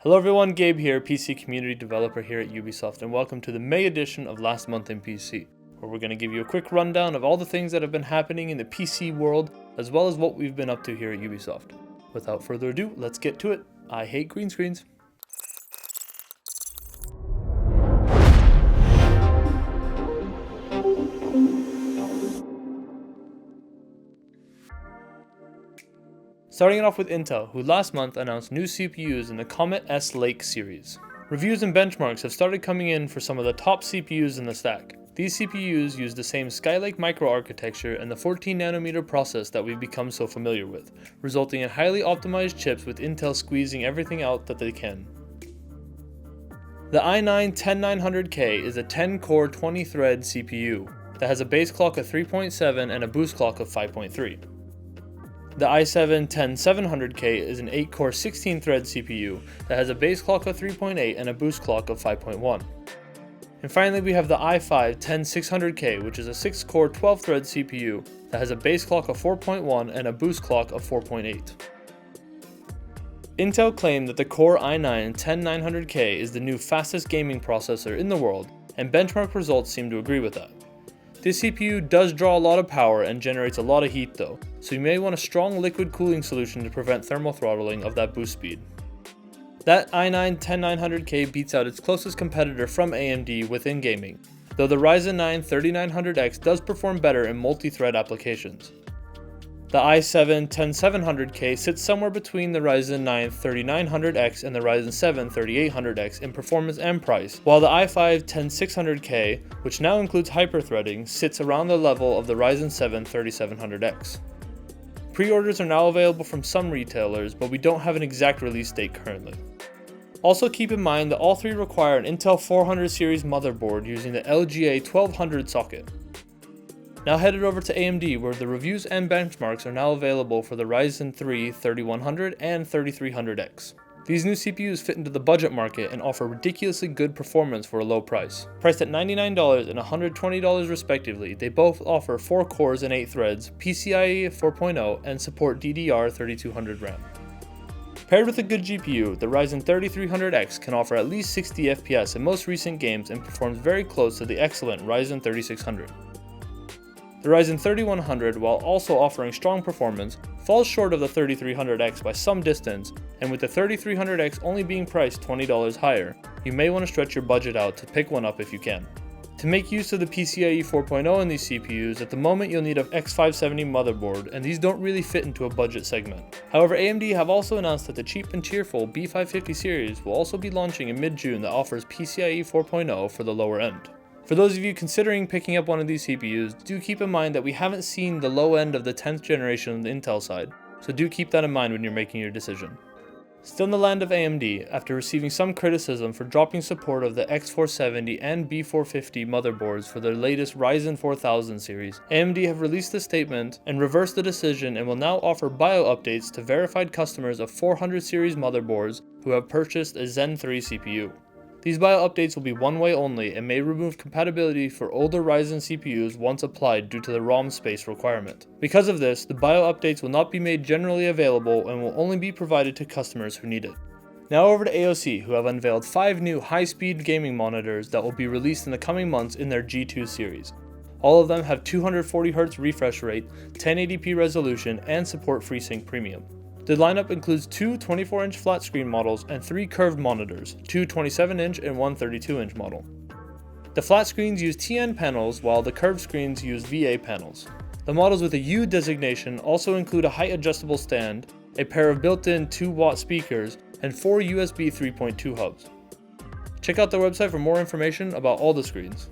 Hello everyone, Gabe here, PC community developer here at Ubisoft, and welcome to the May edition of Last Month in PC, where we're going to give you a quick rundown of all the things that have been happening in the PC world, as well as what we've been up to here at Ubisoft. Without further ado, let's get to it. I hate green screens. Starting it off with Intel, who last month announced new CPUs in the Comet S Lake series. Reviews and benchmarks have started coming in for some of the top CPUs in the stack. These CPUs use the same Skylake microarchitecture and the 14nm process that we've become so familiar with, resulting in highly optimized chips with Intel squeezing everything out that they can. The i9-10900K is a 10-core 20-thread CPU that has a base clock of 3.7 and a boost clock of 5.3. The i7-10700K is an 8-core 16-thread CPU that has a base clock of 3.8 and a boost clock of 5.1. And finally we have the i5-10600K, which is a 6-core 12-thread CPU that has a base clock of 4.1 and a boost clock of 4.8. Intel claimed that the Core i9-10900K is the new fastest gaming processor in the world, and benchmark results seem to agree with that. This CPU does draw a lot of power and generates a lot of heat though, so you may want a strong liquid cooling solution to prevent thermal throttling of that boost speed. That i9-10900K beats out its closest competitor from AMD within gaming, though the Ryzen 9 3900X does perform better in multi-thread applications. The i7-10700K sits somewhere between the Ryzen 9 3900X and the Ryzen 7 3800X in performance and price, while the i5-10600K, which now includes hyperthreading, sits around the level of the Ryzen 7 3700X. Pre-orders are now available from some retailers, but we don't have an exact release date currently. Also keep in mind that all three require an Intel 400 series motherboard using the LGA 1200 socket. Now headed over to AMD, where the reviews and benchmarks are now available for the Ryzen 3 3100 and 3300X. These new CPUs fit into the budget market and offer ridiculously good performance for a low price. Priced at $99 and $120 respectively, they both offer 4 cores and 8 threads, PCIe 4.0, and support DDR3200 RAM. Paired with a good GPU, the Ryzen 3300X can offer at least 60 FPS in most recent games and performs very close to the excellent Ryzen 3600. The Ryzen 3100, while also offering strong performance, falls short of the 3300X by some distance, and with the 3300X only being priced $20 higher, you may want to stretch your budget out to pick one up if you can. To make use of the PCIe 4.0 in these CPUs, at the moment you'll need an X570 motherboard, and these don't really fit into a budget segment. However, AMD have also announced that the cheap and cheerful B550 series will also be launching in mid-June that offers PCIe 4.0 for the lower end. For those of you considering picking up one of these CPUs, do keep in mind that we haven't seen the low end of the 10th generation on the Intel side, so do keep that in mind when you're making your decision. Still in the land of AMD, after receiving some criticism for dropping support of the X470 and B450 motherboards for their latest Ryzen 4000 series, AMD have released a statement and reversed the decision and will now offer BIOS updates to verified customers of 400 series motherboards who have purchased a Zen 3 CPU. These BIOS updates will be one-way only and may remove compatibility for older Ryzen CPUs once applied due to the ROM space requirement. Because of this, the BIOS updates will not be made generally available and will only be provided to customers who need it. Now over to AOC, who have unveiled 5 new high-speed gaming monitors that will be released in the coming months in their G2 series. All of them have 240Hz refresh rate, 1080p resolution, and support FreeSync Premium. The lineup includes 2 24-inch flat screen models and 3 curved monitors, 2 27-inch and 1 32-inch model. The flat screens use TN panels while the curved screens use VA panels. The models with a U designation also include a height adjustable stand, a pair of built-in 2-watt speakers, and 4 USB 3.2 hubs. Check out their website for more information about all the screens.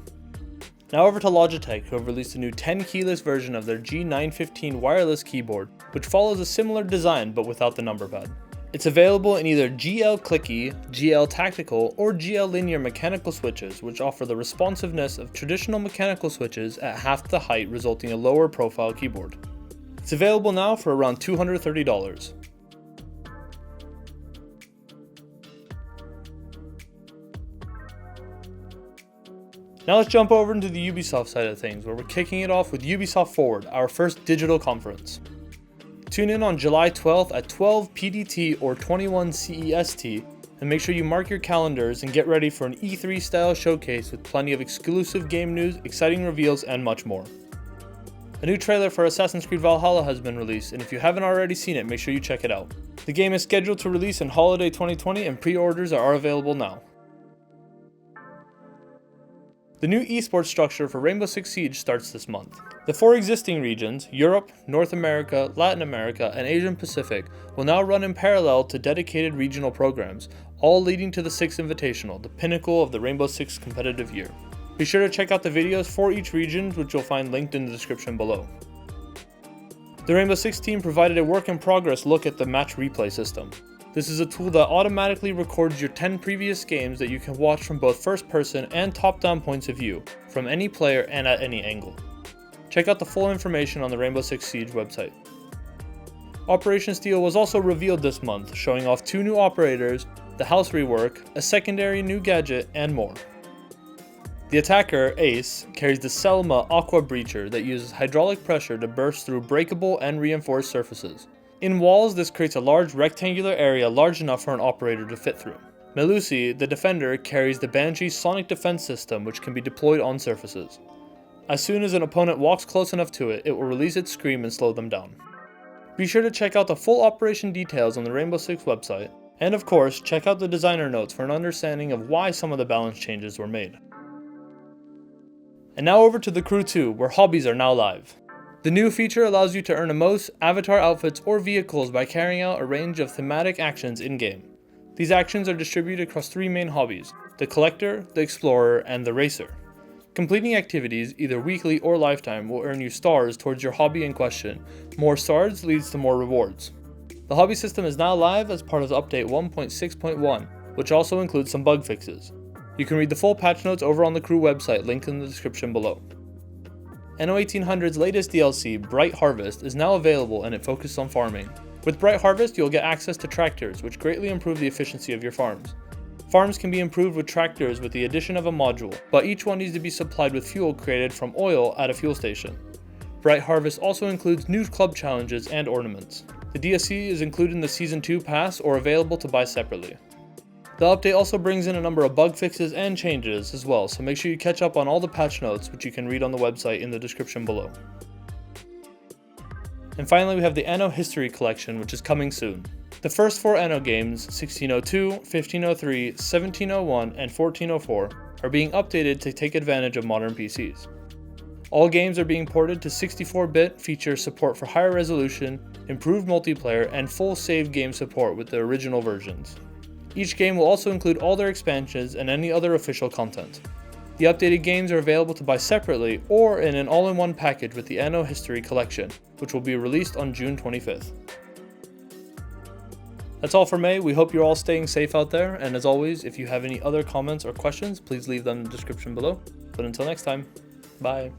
Now over to Logitech, who have released a new 10 keyless version of their G915 wireless keyboard, which follows a similar design but without the number pad. It's available in either GL Clicky, GL Tactical, or GL Linear mechanical switches, which offer the responsiveness of traditional mechanical switches at half the height, resulting in a lower profile keyboard. It's available now for around $230. Now let's jump over into the Ubisoft side of things, where we're kicking it off with Ubisoft Forward, our first digital conference. Tune in on July 12th at 12 PDT or 21 CEST And make sure you mark your calendars and get ready for an E3 style showcase with plenty of exclusive game news, exciting reveals, and much more. A new trailer for Assassin's Creed VALHALLA has been released, and if you haven't already seen it, make sure you check it out. The game is scheduled to release in holiday 2020 and pre-orders are available now. The new esports structure for Rainbow Six Siege starts this month. The 4 existing regions, Europe, North America, Latin America, and Asian Pacific, will now run in parallel to dedicated regional programs, all leading to the 6th Invitational, the pinnacle of the Rainbow Six competitive year. Be sure to check out the videos for each region, which you'll find linked in the description below. The Rainbow Six team provided a work-in-progress look at the match replay system. This is a tool that automatically records your 10 previous games that you can watch from both first-person and top-down points of view, from any player and at any angle. Check out the full information on the Rainbow Six Siege website. Operation Steel was also revealed this month, showing off 2 new operators, the house rework, a secondary new gadget, and more. The attacker, Ace, carries the Selma Aqua Breacher that uses hydraulic pressure to burst through breakable and reinforced surfaces. In walls, this creates a large rectangular area large enough for an operator to fit through. Melusi, the defender, carries the Banshee Sonic Defense System, which can be deployed on surfaces. As soon as an opponent walks close enough to it, it will release its scream and slow them down. Be sure to check out the full operation details on the Rainbow Six website, and of course, check out the designer notes for an understanding of why some of the balance changes were made. And now over to the Crew 2, where hobbies are now live. The new feature allows you to earn emotes, avatar outfits, or vehicles by carrying out a range of thematic actions in-game. These actions are distributed across 3 main hobbies: the Collector, the Explorer, and the Racer. Completing activities, either weekly or lifetime, will earn you stars towards your hobby in question. More stars leads to more rewards. The hobby system is now live as part of update 1.6.1, which also includes some bug fixes. You can read the full patch notes over on the Crew website, linked in the description below. NO 1800's latest DLC, Bright Harvest, is now available and it focuses on farming. With Bright Harvest, you'll get access to tractors, which greatly improve the efficiency of your farms. Farms can be improved with tractors with the addition of a module, but each one needs to be supplied with fuel created from oil at a fuel station. Bright Harvest also includes new club challenges and ornaments. The DLC is included in the Season 2 pass or available to buy separately. The update also brings in a number of bug fixes and changes as well, so make sure you catch up on all the patch notes, which you can read on the website in the description below. And finally, we have the ANNO History Collection, which is coming soon. The first 4 ANNO games, 1602, 1503, 1701, and 1404, are being updated to take advantage of modern PCs. All games are being ported to 64-bit, feature support for higher resolution, improved multiplayer, and full save game support with the original versions. Each game will also include all their expansions and any other official content. The updated games are available to buy separately or in an all-in-one package with the ANNO History Collection, which will be released on June 25th. That's all for May. We hope you're all staying safe out there, and as always, if you have any other comments or questions, please leave them in the description below. But until next time, bye.